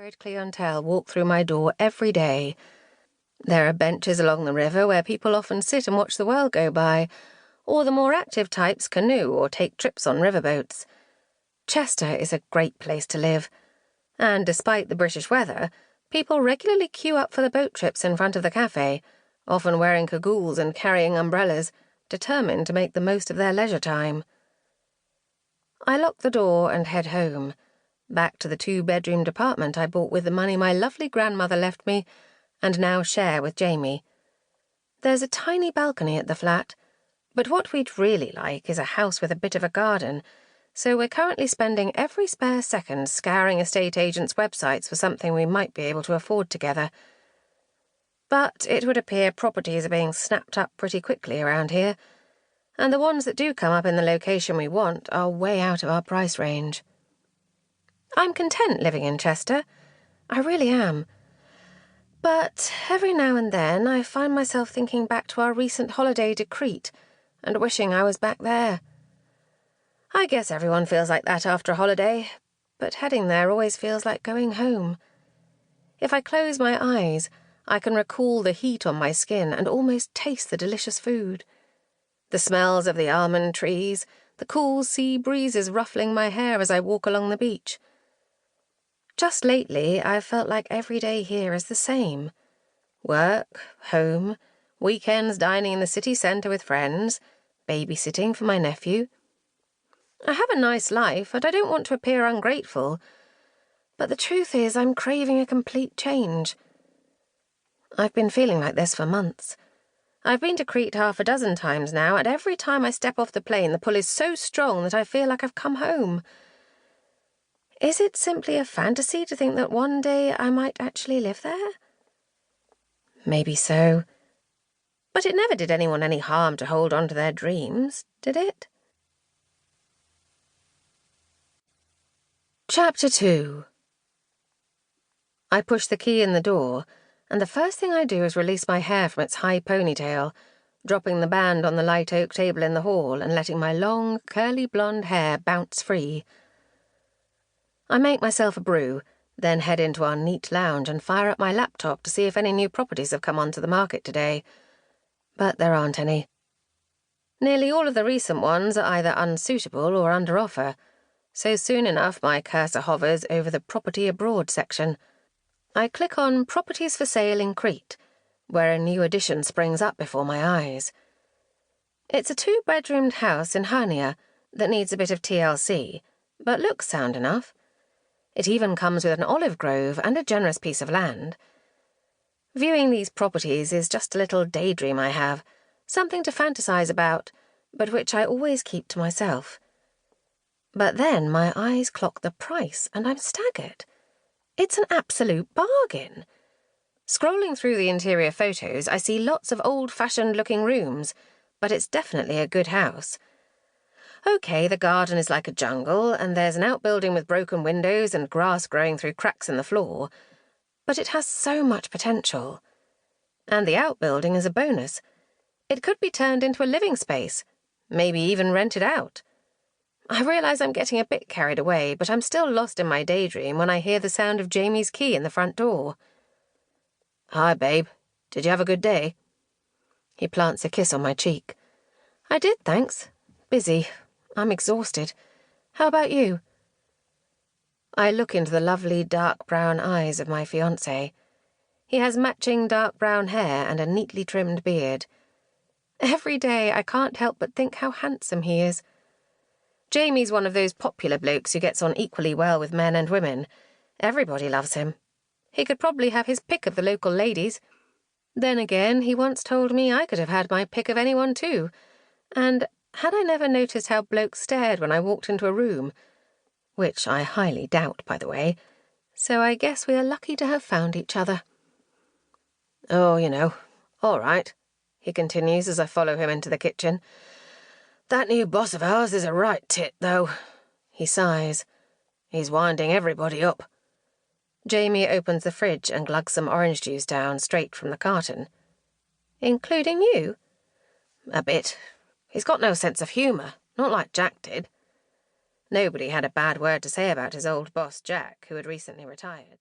varied clientele walk through my door every day. There are benches along the river where people often sit and watch the world go by, or the more active types canoe or take trips on riverboats. Chester is a great place to live, and despite the British weather, people regularly queue up for the boat trips in front of the cafe, often wearing cagoules and carrying umbrellas, determined to make the most of their leisure time. I lock the door and head home, back to the 2-bedroomed apartment I bought with the money my lovely grandmother left me and now share with Jamie. There's a tiny balcony at the flat, but what we'd really like is a house with a bit of a garden, so we're currently spending every spare second scouring estate agents' websites for something we might be able to afford together. But it would appear properties are being snapped up pretty quickly around here, and the ones that do come up in the location we want are way out of our price range. I'm content living in Chester. I really am. But every now and then I find myself thinking back to our recent holiday to Crete and wishing I was back there. I guess everyone feels like that after a holiday, but heading there always feels like going home. If I close my eyes, I can recall the heat on my skin and almost taste the delicious food. The smells of the almond trees, the cool sea breezes ruffling my hair as I walk along the beach. Just lately, I've felt like every day here is the same. Work, home, weekends dining in the city centre with friends, babysitting for my nephew. I have a nice life, and I don't want to appear ungrateful, but the truth is I'm craving a complete change. I've been feeling like this for months. I've been to Crete 6 times now, and every time I step off the plane the pull is so strong that I feel like I've come home. Is it simply a fantasy to think that one day I might actually live there? Maybe so. But it never did anyone any harm to hold on to their dreams, did it? Chapter 2. I push the key in the door, and the first thing I do is release my hair from its high ponytail, dropping the band on the light oak table in the hall and letting my long, curly blonde hair bounce free. I make myself a brew, then head into our neat lounge and fire up my laptop to see if any new properties have come onto the market today. But there aren't any. Nearly all of the recent ones are either unsuitable or under offer, so soon enough my cursor hovers over the Property Abroad section. I click on Properties for Sale in Crete, where a new addition springs up before my eyes. It's a 2-bedroomed house in Hernia that needs a bit of TLC, but looks sound enough. It even comes with an olive grove and a generous piece of land. Viewing these properties is just a little daydream I have, something to fantasize about, but which I always keep to myself. But then my eyes clock the price, and I'm staggered. It's an absolute bargain. Scrolling through the interior photos, I see lots of old-fashioned-looking rooms, but it's definitely a good house. Okay, the garden is like a jungle, and there's an outbuilding with broken windows and grass growing through cracks in the floor, but it has so much potential. And the outbuilding is a bonus. It could be turned into a living space, maybe even rented out. I realise I'm getting a bit carried away, but I'm still lost in my daydream when I hear the sound of Jamie's key in the front door. "Hi, babe. Did you have a good day?" He plants a kiss on my cheek. "I did, thanks. Busy. I'm exhausted. How about you?" I look into the lovely dark brown eyes of my fiancé. He has matching dark brown hair and a neatly trimmed beard. Every day I can't help but think how handsome he is. Jamie's one of those popular blokes who gets on equally well with men and women. Everybody loves him. He could probably have his pick of the local ladies. Then again, he once told me I could have had my pick of anyone too, and had I never noticed how blokes stared when I walked into a room, which I highly doubt, by the way, so I guess we are lucky to have found each other. "Oh, all right," he continues as I follow him into the kitchen. "That new boss of ours is a right tit, though." He sighs. "He's winding everybody up." Jamie opens the fridge and glugs some orange juice down straight from the carton. "Including you?" "A bit. He's got no sense of humour, not like Jack did." Nobody had a bad word to say about his old boss, Jack, who had recently retired.